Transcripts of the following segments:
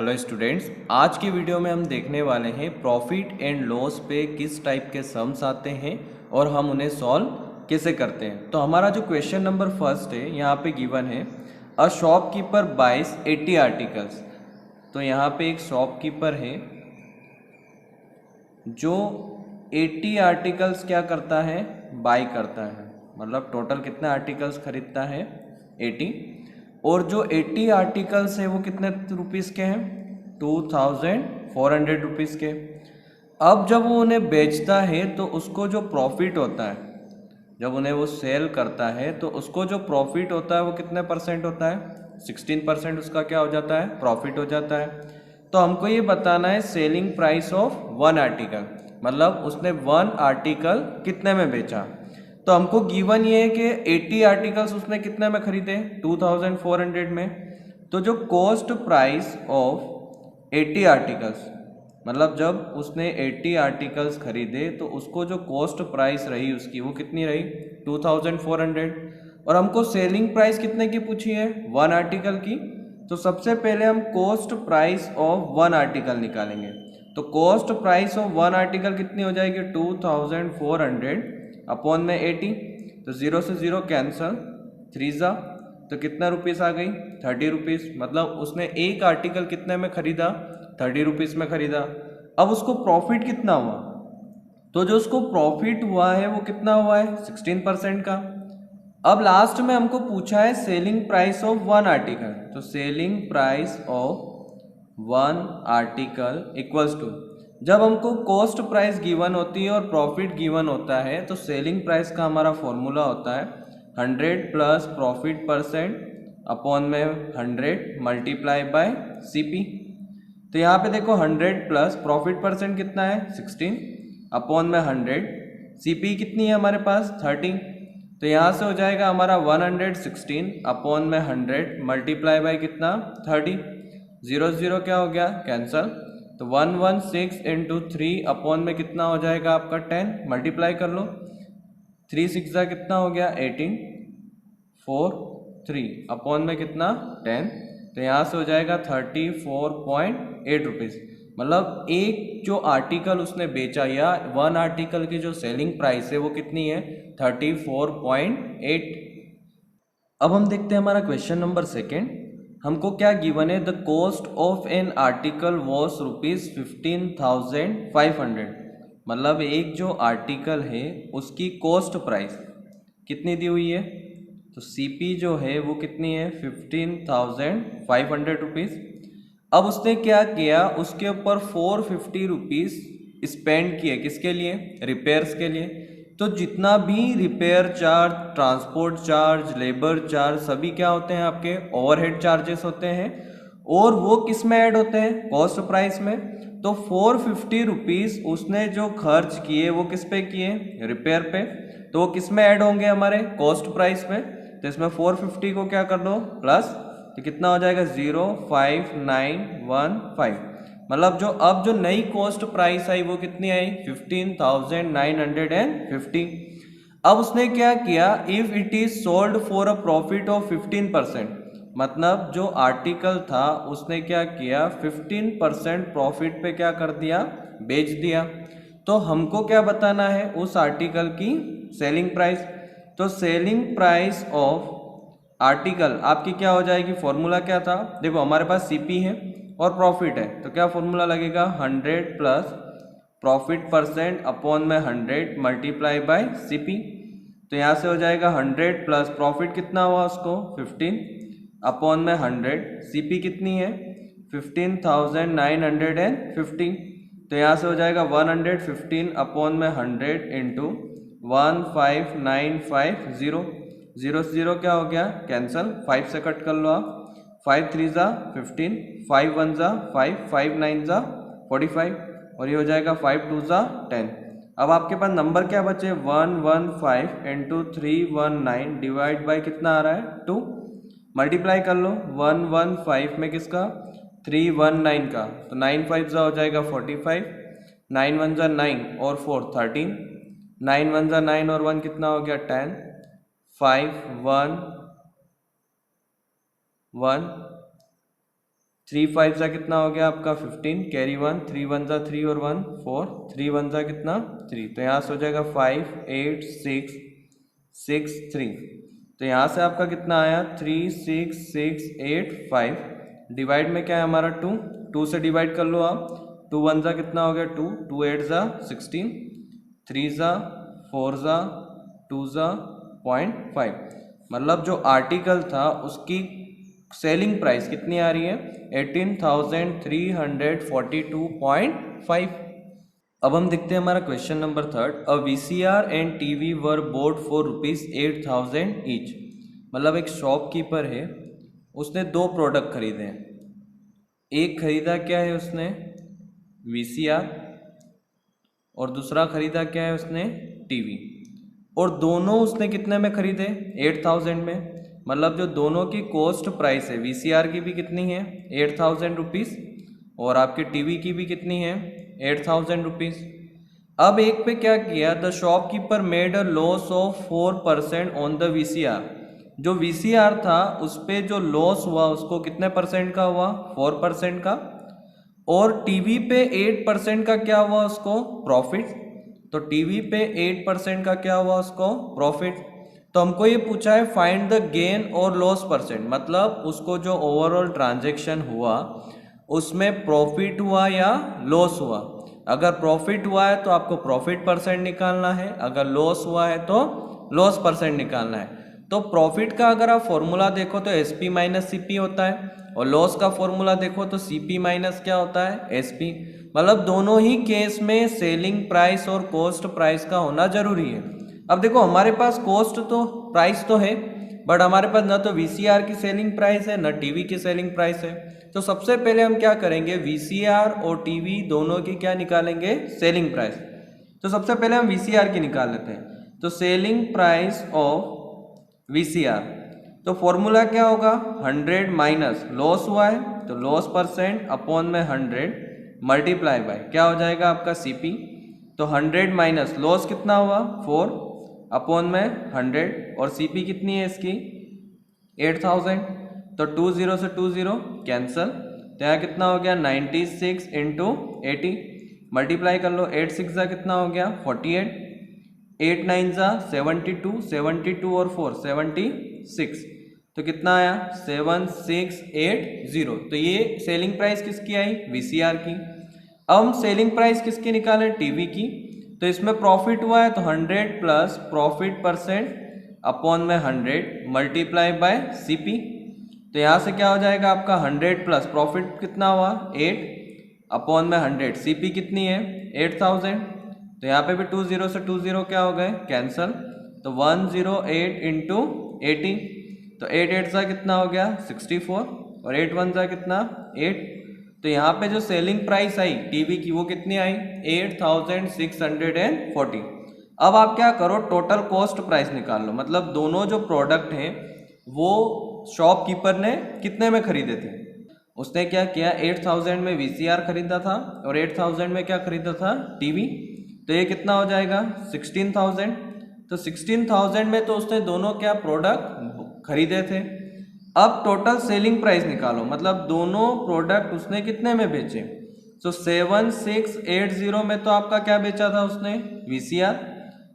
Hello students, आज की video में हम देखने वाले हैं प्रॉफिट एंड लॉस पे किस टाइप के सम्स आते हैं और हम उन्हें सॉल्व कैसे करते हैं। तो हमारा जो क्वेश्चन नंबर फर्स्ट है यहाँ पे गिवन है, अ शॉपकीपर बाइज 80 आर्टिकल्स। तो यहाँ पे एक शॉपकीपर है जो 80 आर्टिकल्स क्या करता है, बाई करता है। मतलब टोटल कितने आर्टिकल्स खरीदता है, 80। और जो 80 आर्टिकल्स है वो कितने रुपीज़ के हैं, 2400 रुपीज़ के। अब जब वो उन्हें बेचता है तो उसको जो प्रॉफिट होता है, जब उन्हें वो सेल करता है तो उसको जो प्रॉफिट होता है वो कितने परसेंट होता है, 16% उसका क्या हो जाता है, प्रॉफिट हो जाता है। तो हमको ये बताना है selling price of one article, मतलब उसने वन आर्टिकल कितने में बेचा। तो हमको गिवन ये है कि 80 आर्टिकल्स उसने कितने में खरीदे, 2400 में। तो जो कॉस्ट प्राइस ऑफ 80 आर्टिकल्स, मतलब जब उसने 80 आर्टिकल्स खरीदे तो उसको जो कॉस्ट प्राइस रही उसकी वो कितनी रही, 2400। और हमको सेलिंग प्राइस कितने की पूछी है, वन आर्टिकल की। तो सबसे पहले हम cost price of one article निकालेंगे। तो cost price of one article कितनी हो जाएगी, 2400 अपॉन में 80। तो 0 से 0 कैंसल, 3 जा तो कितना रुपीस आ गई, 30 रुपीज़। मतलब उसने एक आर्टिकल कितने में खरीदा, 30 रुपीज़ में खरीदा। अब उसको प्रॉफिट कितना हुआ, तो जो उसको प्रॉफिट हुआ है वो कितना हुआ है, 16% का। अब लास्ट में हमको पूछा है selling price of one article. तो selling price of one article equals to, जब हमको कॉस्ट प्राइस गिवन होती है और प्रॉफिट गिवन होता है तो सेलिंग प्राइस का हमारा फॉर्मूला होता है 100 प्लस प्रॉफिट परसेंट अपॉन में 100 मल्टीप्लाई बाय सीपी। तो यहाँ पे देखो 100 प्लस प्रॉफिट परसेंट कितना है, 16 अपॉन में 100, सीपी कितनी है हमारे पास, 30। तो यहाँ से हो जाएगा हमारा 116 अपॉन में 100 मल्टीप्लाई बाय कितना, 30। 0 0 क्या हो गया, कैंसल। तो 116 इंटू 3 अपॉन में कितना हो जाएगा आपका 10, मल्टीप्लाई कर लो। 3 6 कितना हो गया, 18, 4 3 अपॉन में कितना, 10। तो यहाँ से हो जाएगा 34.8 रुपीज़। मतलब एक जो आर्टिकल उसने बेचा या वन आर्टिकल की जो सेलिंग प्राइस है वो कितनी है, 34.8। अब हम देखते हैं हमारा क्वेश्चन नंबर सेकेंड। हमको क्या गिवन है, the cost of an article was ₹15,500। मतलब एक जो आर्टिकल है उसकी कॉस्ट प्राइस कितनी दी हुई है, तो सीपी जो है वो कितनी है, 15,500 रुपीज़। अब उसने क्या किया, उसके ऊपर 450 रुपीज़ स्पेंड किए, किसके लिए, रिपेयर्स के लिए। तो जितना भी repair charge, transport charge, labour charge, सभी क्या होते हैं, आपके ओवरहेड चार्जेस होते हैं। और वो किस में ऐड होते हैं, कॉस्ट प्राइस में। तो 450 रुपीज़ उसने जो खर्च किए वो किस पे किए, रिपेयर पे। तो वो किस में ऐड होंगे, हमारे कॉस्ट प्राइस में। तो इसमें 450 को क्या कर दो प्लस, तो कितना हो जाएगा, 05915। मतलब जो अब जो नई कॉस्ट प्राइस आई वो कितनी आई, 15,950। अब उसने क्या किया, if it is sold for a profit of 15%, मतलब जो आर्टिकल था उसने क्या किया, 15% प्रॉफिट पे क्या कर दिया, बेच दिया। तो हमको क्या बताना है, उस आर्टिकल की सेलिंग प्राइस। तो सेलिंग प्राइस ऑफ आर्टिकल आपकी क्या हो जाएगी, फॉर्मूला क्या था, देखो हमारे पास सीपी है और प्रॉफिट है। तो क्या फॉर्मूला लगेगा, 100 प्लस प्रॉफिट परसेंट अपॉन में 100 मल्टीप्लाई बाय सीपी। तो यहाँ से हो जाएगा 100 प्लस प्रॉफिट कितना हुआ उसको, 15 अपॉन में 100, सीपी कितनी है, 15,950। तो यहाँ से हो जाएगा 115 अपॉन में 100 इंटू 15,950। 0 से 0 क्या हो गया, कैंसल, 5 से कट कर लो आप। 5 3 ज़ा 15, 5 1 ज़ा 5, 5 9 ज़ा 45, और ये हो जाएगा 5 2 ज़ा 10। अब आपके पास नंबर क्या बचे, 115 इंटू 319 डिवाइड बाई कितना आ रहा है, 2। मल्टीप्लाई कर लो 115 में किसका, 319 का। तो 9 5 ज़ा हो जाएगा 45, 9 1 ज़ा 9 और 4 13, 9 1 ज़ा 9 और 1 कितना हो गया, 10, 5 1 1 3 5 ज़ा कितना हो गया आपका 15, कैरी 1, 3 1 ज़ा 3 और 1 4, 3 1 ज़ा कितना 3, तो यहाँ से हो जाएगा 5 8 6 6 3, तो यहाँ से आपका कितना आया 3 6 6 8 5, डिवाइड में क्या है हमारा 2, 2 से डिवाइड कर लो आप, 2 1 ज़ा कितना हो गया 2, 2 8 ज़ा 16, 3 ज़ा 4 ज़ा 2 ज़ा 0.5, मतलब जो आर्टिकल था उसकी सेलिंग प्राइस कितनी आ रही है 18,342.5। अब हम देखते हैं हमारा question number 3, a VCR and TV were boat for ₹8,000 each, मतलब एक शॉपकीपर है, उसने 2 प्रोडक्ट खरीदे हैं। एक खरीदा क्या है उसने VCR और दूसरा खरीदा क्या है उसने टीवी, और दोनों उसने कितने में खरीदे 8,000 में, मतलब जो दोनों की कॉस्ट प्राइस है VCR की भी कितनी है 8,000 रुपीज़ और आपके टीवी की भी कितनी है 8,000 रुपीज़। अब एक पे क्या किया, the shopkeeper made a loss of 4% on the VCR, जो VCR था उस पे जो लॉस हुआ उसको कितने परसेंट का हुआ 4% का, और टीवी पे 8% का क्या हुआ उसको प्रॉफिट, तो टीवी पे 8% का क्या हुआ उसको प्रॉफिट। तो हमको ये पूछा है फाइंड द गेन और लॉस परसेंट, मतलब उसको जो ओवरऑल ट्रांजैक्शन हुआ उसमें प्रॉफिट हुआ या लॉस हुआ। अगर प्रॉफिट हुआ है तो आपको प्रॉफिट परसेंट निकालना है, अगर लॉस हुआ है तो लॉस परसेंट निकालना है। तो प्रॉफिट का अगर आप फॉर्मूला देखो तो SP माइनस CP होता है, और लॉस का फॉर्मूला देखो तो CP माइनस क्या होता है SP, मतलब दोनों ही केस में सेलिंग प्राइस और कॉस्ट प्राइस का होना जरूरी है। अब देखो हमारे पास कॉस्ट तो प्राइस तो है, बट हमारे पास ना तो VCR की सेलिंग प्राइस है ना टीवी की सेलिंग प्राइस है। तो सबसे पहले हम क्या करेंगे VCR और टीवी दोनों की क्या निकालेंगे सेलिंग प्राइस। तो सबसे पहले हम VCR की निकाल लेते हैं, तो सेलिंग प्राइस ऑफ VCR, तो फॉर्मूला क्या होगा 100 माइनस लॉस हुआ है तो लॉस परसेंट अपॉन में 100 मल्टीप्लाई बाय क्या हो जाएगा आपका CP, तो 100 माइनस लॉस कितना हुआ 4 अपॉन में 100, और CP कितनी है इसकी 8,000, तो 20 से 20 कैंसल, तो यहाँ कितना हो गया 96 इंटू 80, मल्टीप्लाई कर लो 8 6 जा कितना हो गया 48, 8 9 जा 72, 72 और 4 76, तो कितना आया 7680, तो ये सेलिंग प्राइस किसकी आई VCR की। अब हम सेलिंग प्राइस किसकी निकालें टीवी की, तो इसमें प्रॉफिट हुआ है तो 100 प्लस प्रॉफिट परसेंट अपॉन में 100 मल्टीप्लाई बाय CP, तो यहाँ से क्या हो जाएगा आपका 100 प्लस प्रॉफिट कितना हुआ 8 अपॉन में 100, CP कितनी है 8,000, तो यहाँ पे भी 20 से 20 क्या हो गए कैंसल, तो 108 इंटू 80, तो 8 8 सा कितना हो गया 64 और 8 1 सा कितना 8, तो यहाँ पे जो सेलिंग प्राइस आई टीवी की वो कितनी आई 8,640। अब आप क्या करो टोटल कॉस्ट प्राइस निकाल लो, मतलब दोनों जो प्रोडक्ट हैं वो शॉपकीपर ने कितने में खरीदे थे। उसने क्या किया 8,000 में VCR खरीदा था और 8,000 में क्या खरीदा था टीवी, तो ये कितना हो जाएगा 16,000, तो 16,000 में तो उसने दोनों क्या प्रोडक्ट खरीदे थे। अब टोटल सेलिंग प्राइस निकालो, मतलब दोनों प्रोडक्ट उसने कितने में बेचे, तो 7680 में तो आपका क्या बेचा था उसने VCR,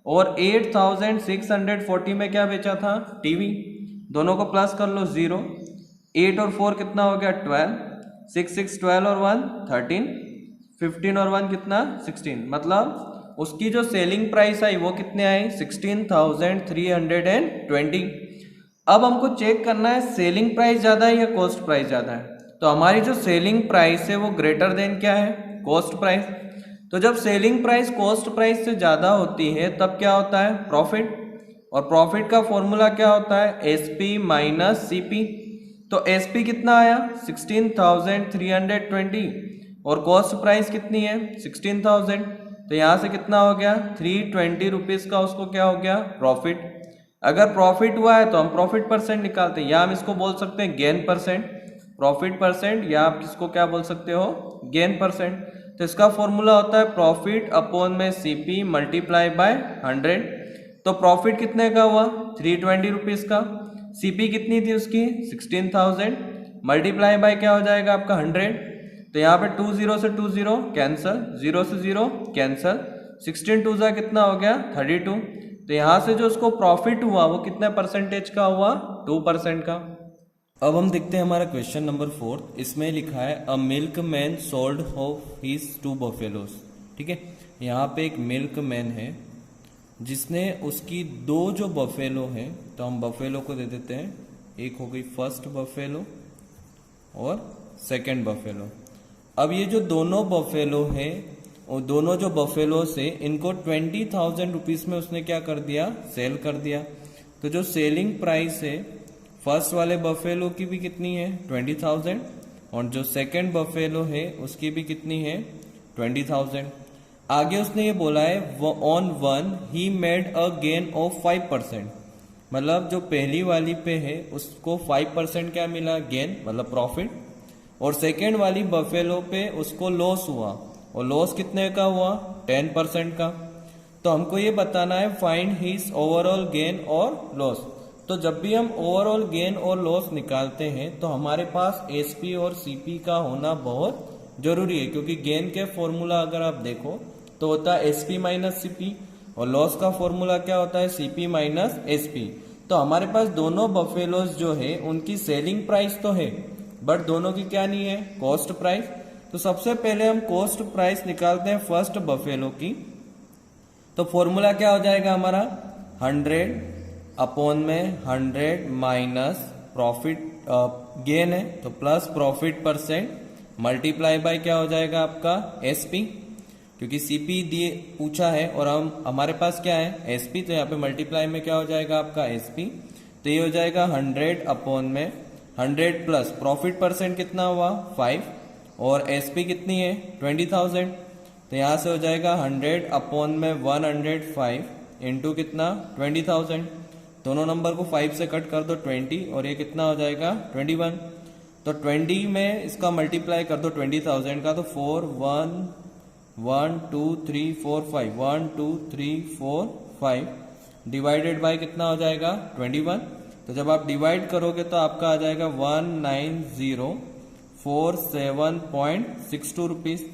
और 8,640 में क्या बेचा था टीवी, दोनों को प्लस कर लो 0, 8 और 4 कितना हो गया 12, 6 6 12 और 1 13, 15 और 1 कितना 16, मतलब उसकी जो सेलिंग प्राइस आई वो कितने आई 16,320। अब हमको चेक करना है सेलिंग प्राइस ज़्यादा है या कॉस्ट प्राइस ज़्यादा है, तो हमारी जो सेलिंग प्राइस है वो ग्रेटर देन क्या है कॉस्ट प्राइस। तो जब सेलिंग प्राइस कॉस्ट प्राइस से ज़्यादा होती है तब क्या होता है प्रॉफिट, और प्रॉफिट का फॉर्मूला क्या होता है SP माइनस CP, तो SP कितना आया 16,320 और कॉस्ट प्राइस कितनी है 16,000, तो यहाँ से कितना हो गया 320 रुपीज़ का उसको क्या हो गया प्रॉफिट। अगर प्रॉफिट हुआ है तो हम प्रॉफिट परसेंट निकालते हैं, या हम इसको बोल सकते हैं गेन परसेंट, प्रॉफिट परसेंट, या आप किसको क्या बोल सकते हो गेन परसेंट। तो इसका फॉर्मूला होता है प्रॉफिट अपॉन में CP मल्टीप्लाई बाय 100, तो प्रॉफिट कितने का हुआ 320 रुपीज़ का, CP कितनी थी उसकी 16,000 मल्टीप्लाई बाय क्या हो जाएगा आपका 100, तो यहाँ पे 2 0 से 2 0 कैंसल, 0 से 0 कैंसल, 16 2 जा कितना हो गया 32। तो यहाँ से जो उसको प्रॉफिट हुआ वो कितने परसेंटेज का हुआ 2% का। अब हम देखते हैं हमारा क्वेश्चन नंबर 4। इसमें लिखा है a milk man sold off his 2 buffaloes. ठीक है, यहाँ पे एक मिल्क मैन है जिसने उसकी 2 जो बफेलो हैं, तो हम बफेलो को दे देते हैं, एक हो गई फर्स्ट बफेलो और सेकंड बफेलो। अब ये जो दोनों बफेलो हैं, और दोनों जो बफेलो से इनको 20,000 रुपीज में उसने क्या कर दिया, सेल कर दिया। तो जो सेलिंग प्राइस है फर्स्ट वाले बफेलो की भी कितनी है 20,000, और जो सेकंड बफेलो है उसकी भी कितनी है 20,000। आगे उसने ये बोला है on one he made a gain of 5%, मतलब जो पहली वाली पे है उसको 5% क्या मिला गेन, मतलब प्रॉफिट, और सेकेंड वाली बफेलो पे उसको लॉस हुआ, और लॉस कितने का हुआ 10% का। तो हमको ये बताना है फाइंड हिज ओवरऑल गेन और लॉस। तो जब भी हम ओवरऑल गेन और लॉस निकालते हैं तो हमारे पास एसपी और सीपी का होना बहुत जरूरी है, क्योंकि गेन के फॉर्मूला अगर आप देखो तो होता है एसपी माइनस सीपी, और लॉस का फॉर्मूला क्या होता है सीपी माइनस एसपी। तो हमारे पास दोनों बफेलोज जो है उनकी सेलिंग प्राइस तो है, बट दोनों की क्या नहीं है कॉस्ट प्राइस। तो सबसे पहले हम कॉस्ट प्राइस निकालते हैं फर्स्ट बफेलो की। तो फॉर्मूला क्या हो जाएगा हमारा 100 अपॉन में 100 माइनस प्रॉफिट गेन है तो plus profit percent multiply by क्या हो जाएगा आपका एसपी, क्योंकि सीपी दिए पूछा है और हमारे पास क्या है एसपी, तो यहाँ पे मल्टीप्लाई में क्या हो जाएगा आपका एसपी। तो ये हो जाएगा 100 अपॉन में 100 प्लस प्रॉफिट परसेंट कितना हुआ 5, और एसपी कितनी है 20,000। तो यहाँ से हो जाएगा 100 अपॉन में 105 इंटू कितना 20,000। दोनों नंबर को 5 से कट कर दो 20, और ये कितना हो जाएगा 21। तो 20 में इसका मल्टीप्लाई कर दो 20,000 का, तो 4 1 1 2 3 4 5 1 2 3 4 5 डिवाइडेड बाय कितना हो जाएगा 21। तो जब आप डिवाइड करोगे तो आपका आ जाएगा 19047.62 रुपीज।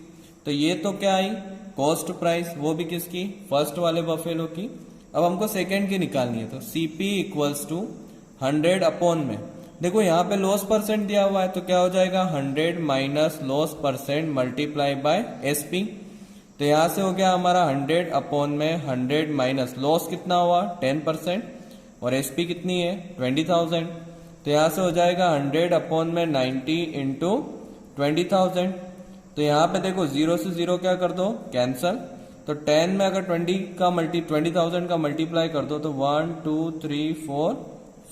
तो ये तो क्या आई कॉस्ट प्राइस, वो भी किसकी फर्स्ट वाले बफेलो की। अब हमको सेकंड की निकालनी है, तो सीपी इक्वल्स टू 100 अपॉन में, देखो यहाँ पे लॉस परसेंट दिया हुआ है तो क्या हो जाएगा 100 minus loss percent multiply by SP. तो यहाँ से हो गया हमारा 100 अपॉन में 100 माइनस लॉस कितना हुआ 10%, और एसपी कितनी है 20,000। तो यहाँ से हो जाएगा 100 अपॉन में 90 इंटू 20,000। तो यहाँ पे देखो 0 से 0 क्या कर दो कैंसल, तो 10 में अगर 20,000 का मल्टीप्लाई कर दो तो 1 2 3 4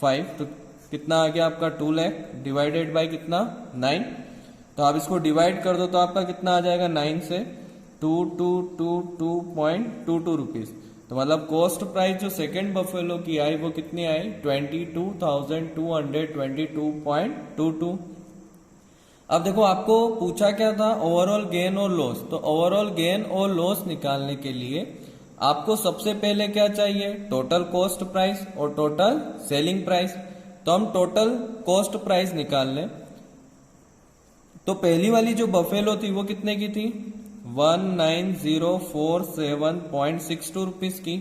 5, तो कितना आ गया आपका 2 लाख डिवाइडेड बाय कितना 9। तो आप इसको डिवाइड कर दो तो आपका कितना आ जाएगा 9 से 2222.22 रुपीज। तो मतलब कॉस्ट प्राइस जो सेकंड बफेलो की आई वो कितनी आई 22,222.22। अब देखो आपको पूछा क्या था ओवरऑल गेन और लॉस। तो ओवरऑल गेन और लॉस निकालने के लिए आपको सबसे पहले क्या चाहिए टोटल कॉस्ट प्राइस और टोटल सेलिंग प्राइस। तो हम टोटल कॉस्ट प्राइस निकाल लें। तो पहली वाली जो बफेलो थी वो कितने की थी 19,047.62 रुपीज की,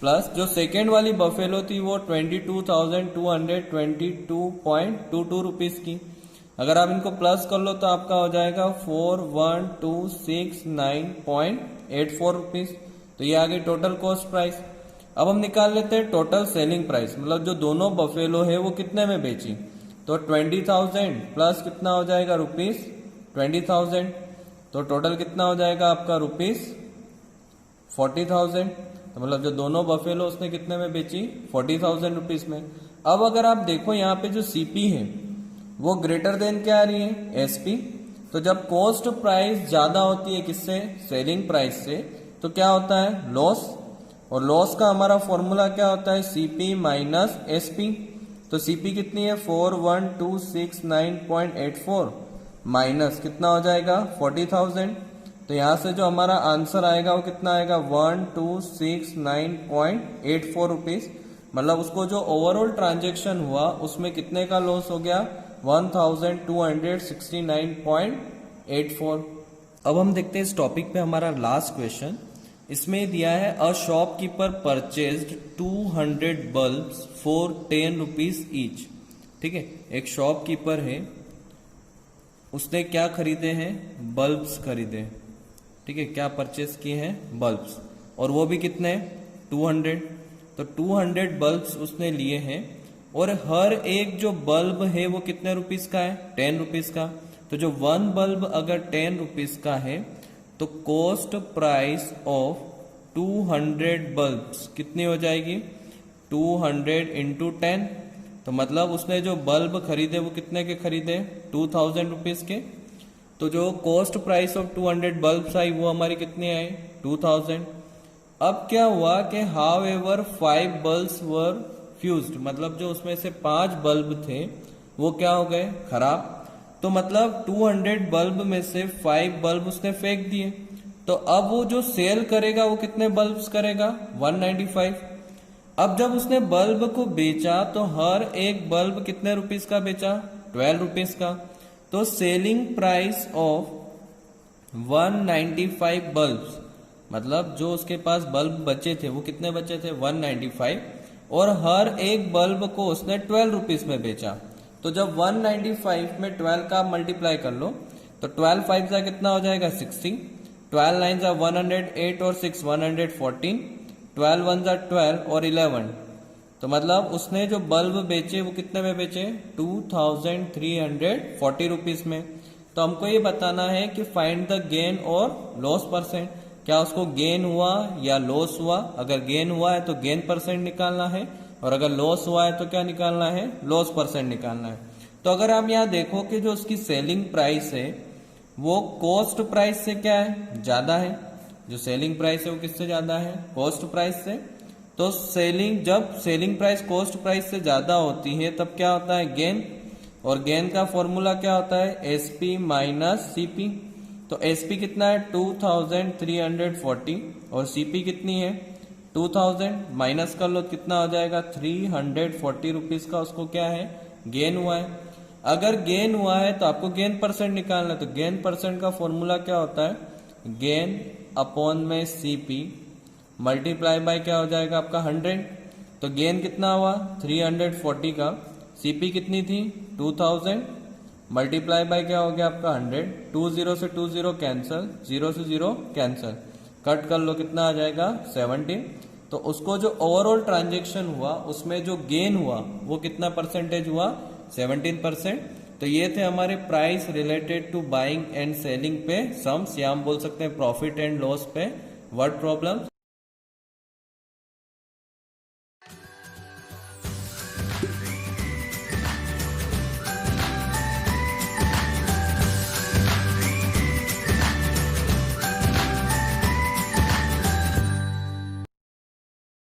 प्लस जो सेकेंड वाली बफेलो थी वो 22,222.22 रुपीज की। अगर आप इनको प्लस कर लो तो आपका हो जाएगा 41,269.84 रुपीज। तो ये आ गई टोटल कॉस्ट प्राइस। अब हम निकाल लेते हैं टोटल सेलिंग प्राइस, मतलब जो दोनों बफेलो है वो कितने में बेची। तो 20,000 प्लस कितना हो जाएगा रुपीज 20,000, तो टोटल कितना हो जाएगा आपका रुपीज 40,000। तो मतलब जो दोनों बफेलो उसने कितने में बेची 40,000 रुपीज में। अब अगर आप देखो यहाँ पे जो सीपी है वो ग्रेटर देन क्या आ रही है एसपी। तो जब कॉस्ट प्राइस ज्यादा होती है किससे सेलिंग प्राइस से तो क्या होता है लॉस, और लॉस का हमारा फॉर्मूला क्या होता है सीपी माइनस एसपी। तो सीपी कितनी है 41,269.84 माइनस कितना हो जाएगा 40,000। तो यहां से जो हमारा आंसर आएगा वो कितना आएगा 1,269.84 रुपीज। मतलब उसको जो ओवरऑल ट्रांजेक्शन हुआ उसमें कितने का लॉस हो गया 1269.84। अब हम देखते हैं इस टॉपिक पे हमारा लास्ट क्वेश्चन। इसमें दिया है a shopkeeper purchased 200 bulbs for 10 rupees each. ठीक है, एक शॉपकीपर है, उसने क्या खरीदे हैं? बल्ब्स खरीदे। ठीक है, क्या परचेज किए हैं? बल्ब्स, और वो भी कितने? 200। तो 200 बल्ब्स उसने लिए हैं और हर एक जो बल्ब है वो कितने रुपीस का है? 10 रुपीस का। तो जो वन बल्ब अगर 10 रुपीस का है तो कॉस्ट प्राइस ऑफ 200 बल्ब्स कितनी हो जाएगी? 200 इंटू 10। तो मतलब उसने जो बल्ब खरीदे वो कितने के खरीदे? 2000 रुपीज के। तो जो कॉस्ट प्राइस ऑफ 200 बल्ब्स आई वो हमारी कितनी आई? 2000। अब क्या हुआ कि how ever 5 bulbs were fused, मतलब जो उसमें से 5 बल्ब थे वो क्या हो गए? खराब। तो मतलब 200 बल्ब में से 5 बल्ब उसने फेंक दिए। तो अब वो जो सेल करेगा वो कितने बल्ब्स करेगा? 195। अब जब उसने बल्ब को बेचा तो हर एक बल्ब कितने रुपीस का बेचा? 12 रुपीस का। तो सेलिंग प्राइस ऑफ 195 बल्ब्स, मतलब जो उसके पास बल्ब बचे थे वो कितने बचे थे? 195, और हर एक बल्ब को उसने 12 रुपीस में बेचा। तो जब 195 में 12 का मल्टीप्लाई कर लो तो 12 5 का कितना हो जाएगा? 60। 12 9 जा 108 और 6 114। 12 1 जा 12 और 11। तो मतलब उसने जो बल्ब बेचे वो कितने में बेचे? 2340 रुपीस में। तो हमको ये बताना है कि फाइंड द गेन और लॉस परसेंट। क्या उसको गेन हुआ या लॉस हुआ? अगर गेन हुआ है तो गेन परसेंट निकालना है, और अगर लॉस हुआ है तो क्या निकालना है? लॉस परसेंट निकालना है। तो अगर हम यहाँ देखो कि जो उसकी सेलिंग प्राइस है वो कॉस्ट प्राइस से क्या है? ज्यादा है। जो सेलिंग प्राइस है वो किससे ज्यादा है? कॉस्ट प्राइस से। तो जब सेलिंग प्राइस कॉस्ट प्राइस से ज्यादा होती है तब क्या होता है? गेन। और गेन का फॉर्मूला क्या होता है? SP minus CP. तो एसपी कितना है? 2340, और सीपी कितनी है? 2000। माइनस कर लो कितना हो जाएगा? 340 रुपीज का उसको क्या है? गेन हुआ है। अगर गेन हुआ है तो आपको गेन परसेंट निकालना है। तो गेन परसेंट का फॉर्मूला क्या होता है? गेन अपॉन में सीपी मल्टीप्लाई बाय क्या हो जाएगा आपका? 100। तो गेन कितना हुआ? 340 का। सीपी कितनी थी? 2000 मल्टीप्लाई बाय क्या हो गया आपका? 100। 20 से 20 कैंसिल, 0 से 0 कैंसिल, कट कर लो कितना आ जाएगा? 17। तो उसको जो ओवरऑल ट्रांजेक्शन हुआ उसमें जो गेन हुआ वो कितना परसेंटेज हुआ? 17%। तो ये थे हमारे price related to buying and selling पे सम्स, या हम बोल सकते हैं प्रॉफिट एंड लॉस पे वर्ड प्रॉब्लम।